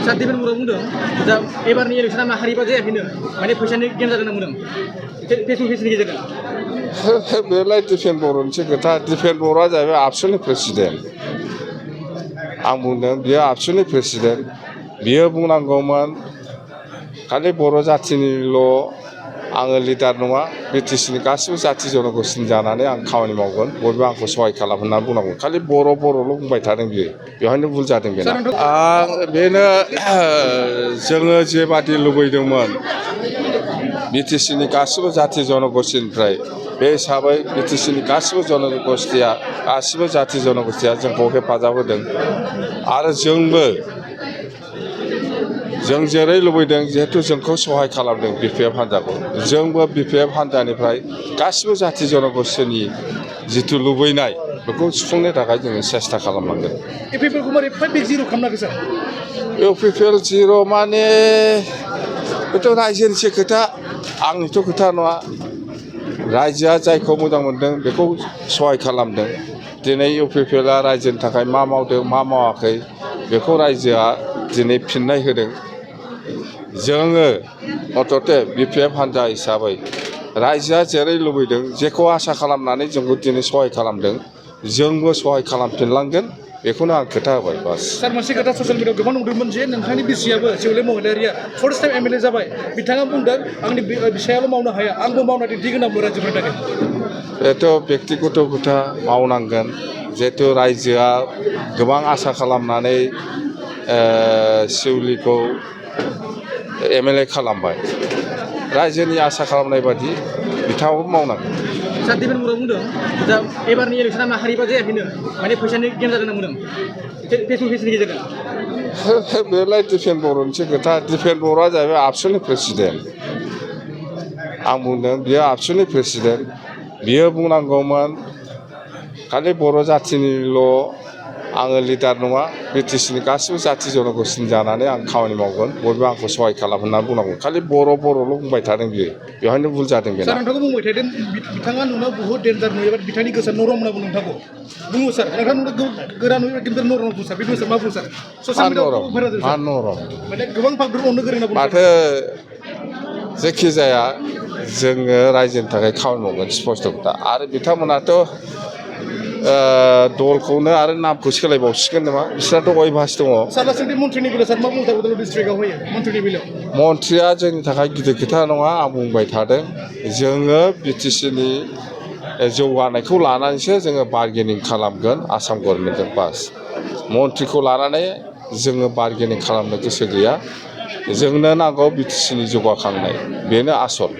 certificate बर'आ बुंदों दा एबारनि इलेक्सना माहारिबा जायाखैनो माने फैसानि गेम जादों होनना बुंदों फेसबुक पेजनि गेजेरजों बेलाय दिफेन बर'निसो खोथा दिफेन बर'आ जाहैबाय आबसुनि प्रेसिडेन्ट आं बुंदों बियो आबसुनि प्रेसिडेन्ट बियो बुंनांगौमोन खालि बर' जाथिनिल' आङो लिडार नङा बिटिसिनि गासिबो जाथि जन'गोष्ठिनि जानानै आं खामानि मावगोन बयबो आंखौ सहाय खालाम होननानै बुंनांगौ खालि बर'ल' बुंबाय थादों बियो बेवहायनो भुल जादों बेना बेनो जोङो जेबादि लुबैदोंमोन बिटिसिनि गासिबो जाथि जन'गोष्ठिनिफ्राय बे हिसाबै बिटिसिनि गासिबो जन'गोष्ठिया गासिबो जाथि जन'गोष्ठिया जोंखौ हेफाजाब होदों आरो जों जेरै लुबैदों जिहेथु जोंखौ सहाय खालामदों बिपिएफ हान्जाखौ जोंबो बिपिएफ हान्जानिफ्राय गासिबो जाथि जन'गोष्ठिनि जिथु लुबैनाय बेखौ सुफुंनो थाखाय जोङो सेस्था खालामनांगोन इउपिपिएलखौ मारै 5-0 खालामनांगौ सार इउपिपिएल 0 माने बेथ' रायजोनिसो खोथा आंनिथ' खोथा नङा रायजोआ जायखौ मोजां मोनदों बेखौ सहाय खालामदों दिनै इउपिपिएलआ रायजोनि थाखाय मा मावदों मा मावाखै बेखौ रायजोआ दिनै फिननाय होदों जोङो अत'ते बिपिएफ हान्जा हिसाबै रायजोआ जेरै लुबैदों जेखौ आसा खालामनानै जोंखौ दिनै सहाय खालामदों जोंबो सहाय खालामफिनलांगोन बेखौनो आं खोथा होबाय बास सार मोनसे खोथा ससियेल मिडियायाव गोबां नुदोंमोन जे नोंथांनि बिसियाबो जिउले महिलारिया फार्स्ट टाइम एमएलए जाबाय बिथाङा बुंदों आंनि बिसायाल' मावनो हाया आंबो मावना दिन्थिगोन होनना रायजोफोरनि थाखाय बेथ' बेक्तिगत खोथा मावनांगोन जिहेथु रायजोआ गोबां आसा खालामनानै सिउलिखौ एमएलए खालामबाय रायजोनि आसा खालामनाय बादि बिथाङाबो मावनांगोन सार्टिफिकेट बर'आ बुंदों दा एबारनि इलेक्सना माहारिबा जायाखैनो माने फैसानि गेम जादों होनना बुंदों फेसबुक पेजनि गेजेरजों बेलाय दिफेन बर'निसो खोथा दिफेन बर'आ जाहैबाय आबसुनि प्रेसिडेन्ट आं बुंदों बियो आबसुनि प्रेसिडेन्ट बियो बुंनांगौमोन खालि बर' जाथिनिल' आङो लिडार नङा बिटिसिनि गासिबो जाथि जन'गोष्ठिनि जानानै आं खामानि मावगोन बयबो आंखौ सहाय खालाम होननानै बुंनांगौ खालि बर'ल' बुंबाय थादों बियो बेवहायनो भुल जादों बेना सार नोंथांखौ बुंबाय थादों बिथाङा नुनायाव बहुत डेन्जार नुयो बिथांनि गोसोआ नरम होनना बुङो नोंथांखौ बुङो सार नोंथां गोरा नुयो खिन्थु नरम बुङो सार बिदि मा बुङो सार ससियेल मिडियायाव नरम माने गोबां फागफोर अननो गोरों होनना बुङो माथो जेखि जाया जोङो रायजोनि थाखाय खामानि मावगोन स्पष्ट खोथा आरो बिथांमोनाथ' दलखौनो आरो नामखौ सोलायबावसिगोन नामा बिसोरनाथ' अयभास दङ सारलासोंदि मन्थ्रिनि बेलायाव सार मा बुंदों उदालगुरि डिस्ट्रिक्टआव होयो मन्थ्रिनि बेलायाव मन्थ्रिया जोंनि थाखाय गिदिर खोथा नङा आं बुंबाय थादों जोङो बिटिसिनि जौगानायखौ लानानैसो जोङो बार्गेनिं खालामगोन आसाम गभर्नमेन्टजों बास मन्थ्रिखौ लानानै जोङो बार्गेनिं खालामनो गोसो गैया जोंनो नांगौ बिटिसिनि जौगाखांनाय बेनो आसल